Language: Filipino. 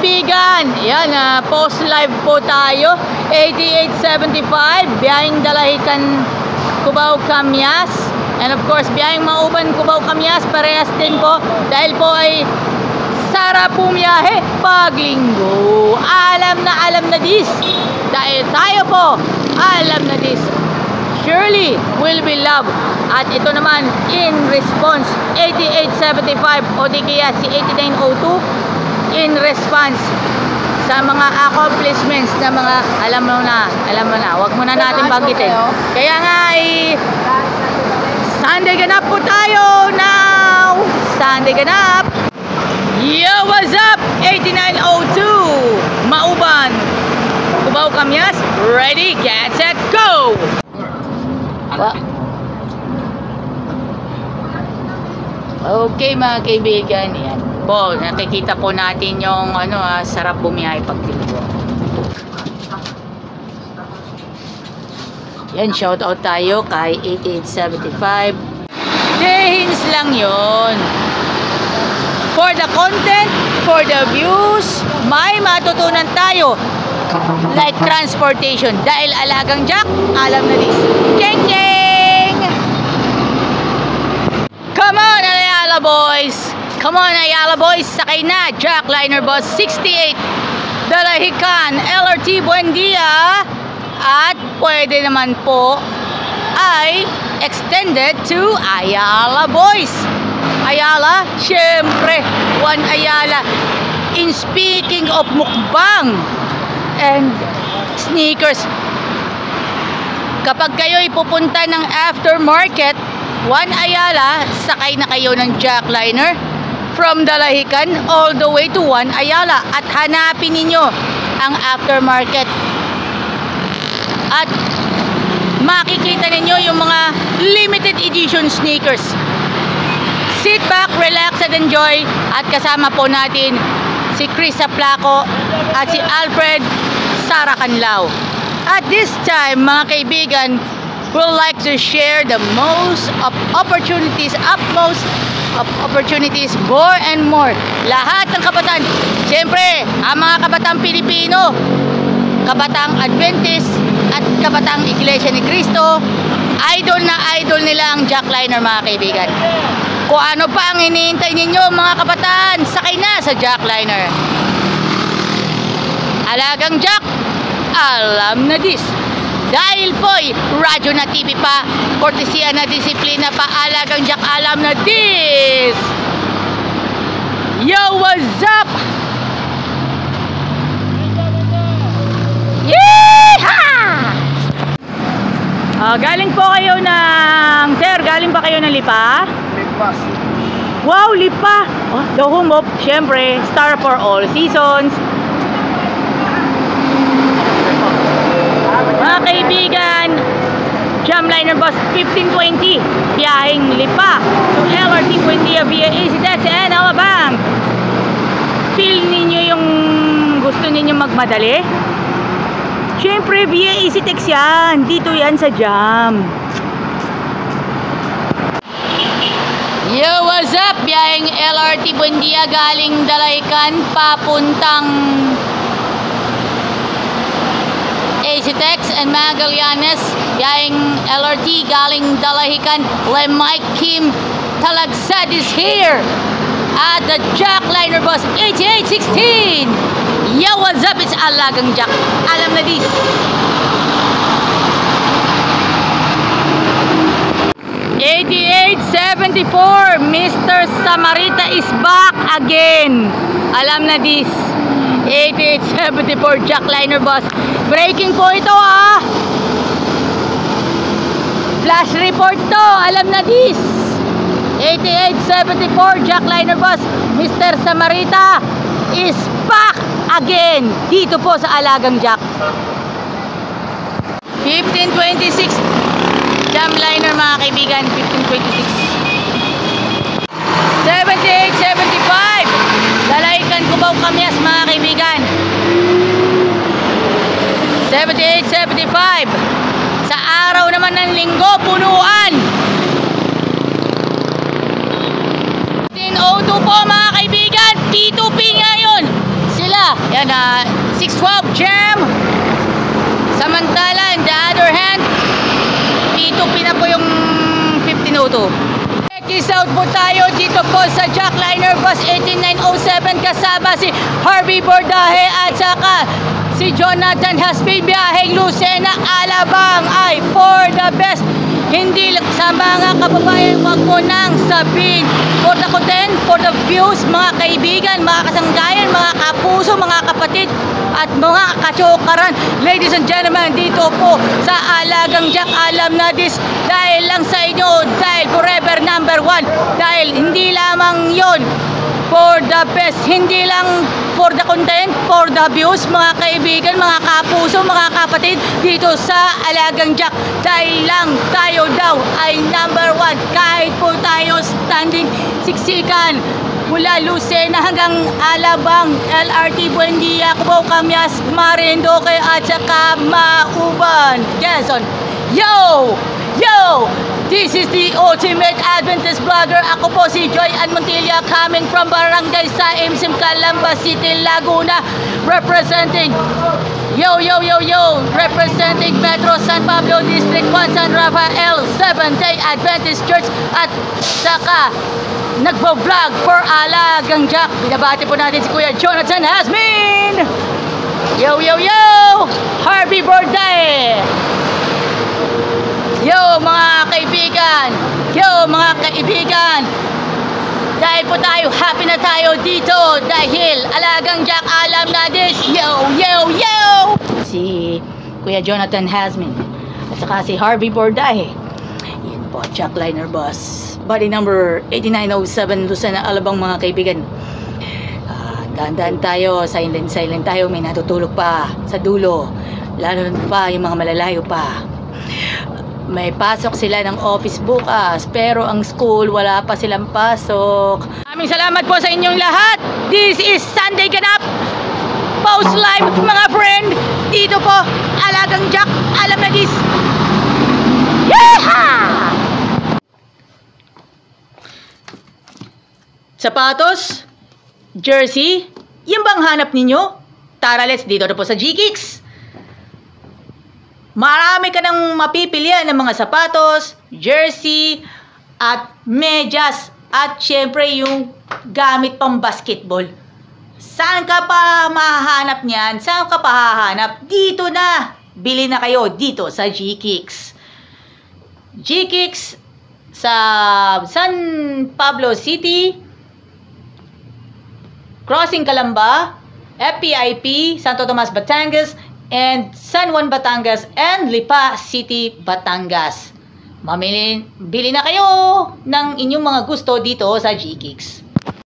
kaibigan, yan, post live po tayo. 8875, biyaheng Dalahican, Cubao, Camyas. And of course, biyaheng Mauban, Cubao, Camyas, parehas din po. Dahil po ay sarap pumiyahe pag linggo. Alam na this. Dahil tayo po, alam na this. Surely will be love. At ito naman, in response, 8875 o di kaya si 8902, in response sa mga accomplishments na mga alam mo na, wag mo na natin banggitin. Kaya nga Sunday ganap po tayo now. Sunday ganap. Yo, what's up? 8902 Mauban, Cubao, Camyas. Ready, get set, go! Okay mga kaibigan, yan po, nakikita po natin yung sarap bumiyahe pag linggo. Yan, shout out tayo kay 8875. Dehins lang yon. For the content, for the views, may matutunan tayo. Like transportation. Dahil alagang Jack, alam na this. Keng keng! Come on Ayala boys! Come on Ayala boys! Sakay na! Jackliner Bus 68 Dalahican LRT Buendia. At pwede naman po ay extended to Ayala boys. Ayala, syempre, one Ayala. In speaking of mukbang and sneakers, kapag kayo'y pupunta ng aftermarket, one Ayala, sakay na kayo ng Jackliner from Dalahican all the way to one Ayala at hanapin ninyo ang aftermarket at makikita ninyo yung mga limited edition sneakers. Sit back, relax and enjoy. At kasama po natin si Chris Aplaco at si Alfred Sara Canlao. At this time mga kaibigan, we'll like to share the most of opportunities, utmost of opportunities, more and more. Lahat ng kabataan, siyempre ang mga kabataan Pilipino, kabataan Adventist at kabataan Iglesia ni Cristo, idol na idol nila ang Jackliner mga kaibigan. Kung ano pa ang hinihintay ninyo mga kabataan, sakay na sa Jackliner. Alagang Jack, alam na this. Dahil po'y radyo na TV pa, kortesiya na disiplina pa, alagang Jack, alam na this. Yo, what's up? Yeehaw! Galing po kayo ng, sir, galing ba kayo ng Lipa? Lipa. Wow, Lipa! Oh, the home of, syempre, Star for all seasons. Mga kaibigan, Jamliner Bus 1520, biyaheng Lipa to LRT Buendia via EasyJet and Alabang. Feel ninyo yung gusto ninyo magmadali? Siyempre, via EasyTex yan. Dito yan sa Jam. Yo, what's up? Biyaheng LRT Buendia galing Dalahican papuntang EasyTex and Magallanes. Biyaheng LRT galing Dalahican. Le Mike Kim Talagsad is here at the Jackliner Bus 8816. Yo, what's up? It's Alagang Jack. Alam na this. $88.74. Mr. Samarita is back again. Alam na this. 88.74 Jackliner Bus. Breaking po ito Flash report to. Alam na this. 88.74 Jackliner Bus. Mr. Samarita is back again dito po sa Alagang Jack. 1526 Jamliner mga kaibigan. 1526 78.75 Dalahican Cubao Camyas mga kaibigan. 78.75 sa araw naman ng linggo punuan. 1502 po mga kaibigan. P2P ngayon sila. Tutupin na po yung 1502. Check out po tayo dito po sa Jackliner Bus 18907 kasama si Harvey Bordahe at saka si Jonathan Haspi. Biyaheng Lucena, Alabang ay for the best. Hindi lang sa mga kababayan, wag mo nang sabihin for the content, for the views, mga kaibigan, mga kasanggayan, mga kapuso, mga kapatid at mga kachokaran. Ladies and gentlemen, dito po sa Alagang Jack, alam na this dahil lang sa inyo, dahil forever number one, dahil hindi lamang yon for the best, hindi lang for the content, for the views, mga kaibigan, mga kapuso, mga kapatid, dito sa Alagang Jack, dahil lang tayo daw ay number one. Kahit po tayo standing siksikan mula Lucena hanggang Alabang, LRT Buendia, Cubao, Camyas, Marinduque at saka Mauban, Quezon. Yo! Yo! This is the ultimate Adventist vlogger. Ako po si Joy Ann Montilla, coming from Barangay Saimsim, Calamba City, Laguna, representing representing Metro San Pablo District 1 San Rafael Seventh-day Adventist Church at saka nagbo-vlog for Alagang Jack. Binabati po natin si Kuya Jonathan Hasmin. Yo! Harvey Bordahe. Yo mga kaibigan, dahil po tayo, happy na tayo dito dahil Alagang Jack, alam na this. Yo! Si Kuya Jonathan Hasmin at saka si Harvey Bordahe. Yan po, Jackliner Bus body number 8907 Lucena, Alabang, mga kaibigan. Dahan-dahan tayo, silent tayo, may natutulog pa sa dulo, lalo pa yung mga malalayo pa. May pasok sila ng office bukas, pero ang school wala pa silang pasok. Maraming salamat po sa inyong lahat. This is Sunday Ganap Post Live, mga friend. Dito po, Alagang Jack, alam na this. Yeehaw! Sapatos, jersey, yung bang hanap ninyo? Tara, let's dito na po sa G-Kicks. Marami ka nang mapipilian ng mga sapatos, jersey, at medyas, at syempre yung gamit pang basketball. Saan ka pa mahahanap niyan? Saan ka pa hahanap? Dito na! Bili na kayo dito sa G-Kicks. G-Kicks sa San Pablo City, Crossing Calamba, FPIP, Santo Tomas, Batangas, and San Juan, Batangas, and Lipa City, Batangas. Bili na kayo ng inyong mga gusto dito sa G-Kicks.